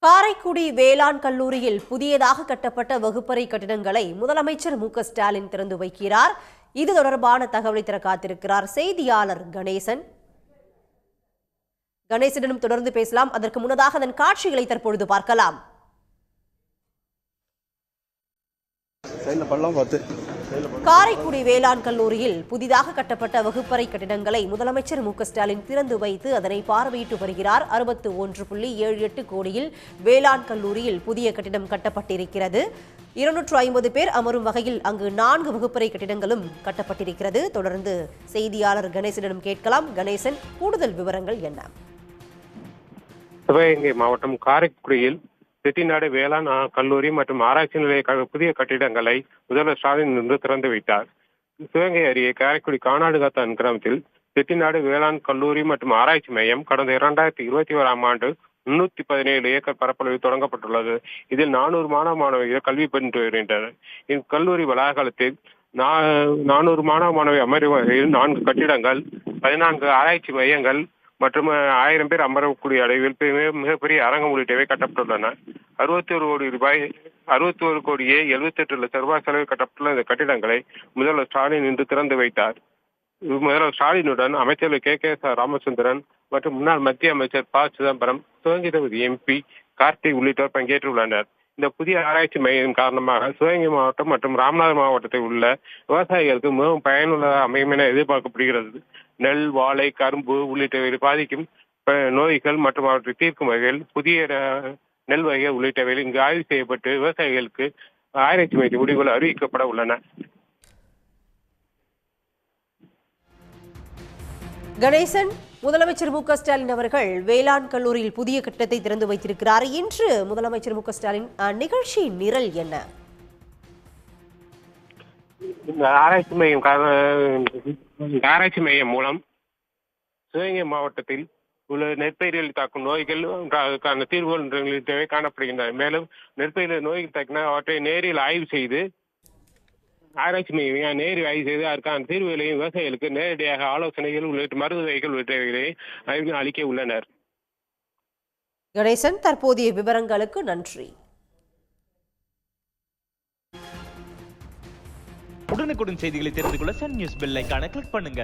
காரைக்குடி வேளாண் கல்லூரியில் புதியதாக கட்டப்பட்ட வகுப்பறை கட்டிடங்களை முதலமைச்சர் மு.க.ஸ்டாலின் திறந்து வைக்கிறார். இது தொடர்பான தகவலை தர காத்திருக்கிறார் செய்தியாளர் கணேசனிடம் தொடர்ந்து பேசலாம். அதற்கு முன்னதாக அதன் காட்சிகளை தற்பொழுது பார்க்கலாம். காரைக்குடி வேளாண் கல்லூரியில் புதிதாக கட்டப்பட்ட வகுப்பறை கட்டிடங்களை முதலமைச்சர் மு.க.ஸ்டாலின் திறந்து வைத்து அதனை பார்வையிட்டு வருகிறார். 61.78 கோடியில் வேளாண் கல்லூரியில் புதிய கட்டிடம் கட்டப்பட்டிருக்கிறது. 250 பேர் அமரும் வகையில் அங்கு 4 வகுப்பறை கட்டிடங்களும் கட்டப்பட்டிருக்கிறது. தொடர்ந்து செய்தியாளர் கணேசனிடம் கேட்கலாம். கணேசன், கூடுதல் விவரங்கள் என்ன? சிவகங்கை மாவட்டம் காரைக்குடியில் செட்டிநாடு வேளாண் கல்லூரி மற்றும் ஆராய்ச்சி நிலைய புதிய கட்டிடங்களை முதல்வர் ஸ்டாலின் இன்று திறந்து வைத்தார். சிவகங்கை அருகே காரைக்குடி கானாடுகாத்தான் கிராமத்தில் செட்டிநாடு வேளாண் கல்லூரி மற்றும் ஆராய்ச்சி மையம் கடந்த 2021ஆம் ஆண்டு 317 ஏக்கர் பரப்பளவில் தொடங்கப்பட்டுள்ளது. இதில் 400 மாணவிகள் கல்வி பயின்று வருகின்றனர். இக்கல்லூரி வளாகத்தில் 400 மாணவி அமர்வு வகையில் 4 கட்டிடங்கள், 14 ஆராய்ச்சி மையங்கள் மற்றும் 1000 பேர் அமரக்கூடிய அளவில் மிகப்பெரிய அரங்கம் உள்ளிட்டவை கட்டப்பட்டுள்ளன. 61 கோடியே 78 லட்சம் ரூபாய் செலவில் கட்டப்பட்டுள்ள இந்த கட்டிடங்களை முதல்வர் ஸ்டாலின் இன்று திறந்து வைத்தார். முதல்வர் ஸ்டாலினுடன் அமைச்சர்கள் கே.எஸ். ராமச்சந்திரன் மற்றும் முன்னாள் மத்திய அமைச்சர் ப. சிதம்பரம், சிவகங்கை தொகுதி எம்பி கார்த்திக் உள்ளிட்டோர் பங்கேற்றுள்ளனர். இந்த புதிய ஆராய்ச்சி மையம் காரணமாக சிவகங்கை மாவட்டம் மற்றும் ராமநாதபுரம் மாவட்டத்தில் உள்ள விவசாயிகளுக்கு மிகவும் பயனுள்ளதாக அமையும் என எதிர்பார்க்கப்படுகிறது. நெல், வாழை, கரும்பு உள்ளிட்டவை பாதிக்கும் நோய்கள் மற்றும் அவற்றை தீர்க்கும் வகையில் புதிய நெல் வகைகள் உள்ளிட்டவைகள் இங்கு ஆய்வு செய்யப்பட்டு விவசாயிகளுக்கு ஆராய்ச்சி மைய முடிவுகள் அறிவிக்கப்பட உள்ளன. கணேசன், முதலமைச்சர் மு.க.ஸ்டாலின் அவர்கள் வேளாண் கல்லூரியில் புதிய கட்டிடத்தை திறந்து வைத்திருக்கிறார். இன்று முதலமைச்சர் மு.க.ஸ்டாலின் நிகழ்ச்சியின் நிரல் என்ன? இந்த ஆராய்ச்சி மையம் மூலம் சிவகங்கை மாவட்டத்தில் உள்ள நெற்பயிர்களில் தாக்கும் நோய்கள் அதுக்கான தீர்வுகள் காணப்படுகின்றன. மேலும் நெற்பயிரில் நோய்கள் தாக்கினா அவற்றை நேரில் ஆய்வு செய்து ஆராய்ச்சி மையம் நேரில் ஆய்வு செய்து அதற்கான தீர்வுகளையும் விவசாயிகளுக்கு நேரடியாக ஆலோசனைகள் உள்ளிட்ட மருந்து வகைகள் உள்ளிட்டவைகளை அளிக்க உள்ளனர். கணேசன், தற்போதைய விவரங்களுக்கு நன்றி. உடனுக்குடன் செய்திகளை தெரிந்து கொள்ள சன் நியூஸ் பெல் ஐகானை கிளிக் பண்ணுங்க.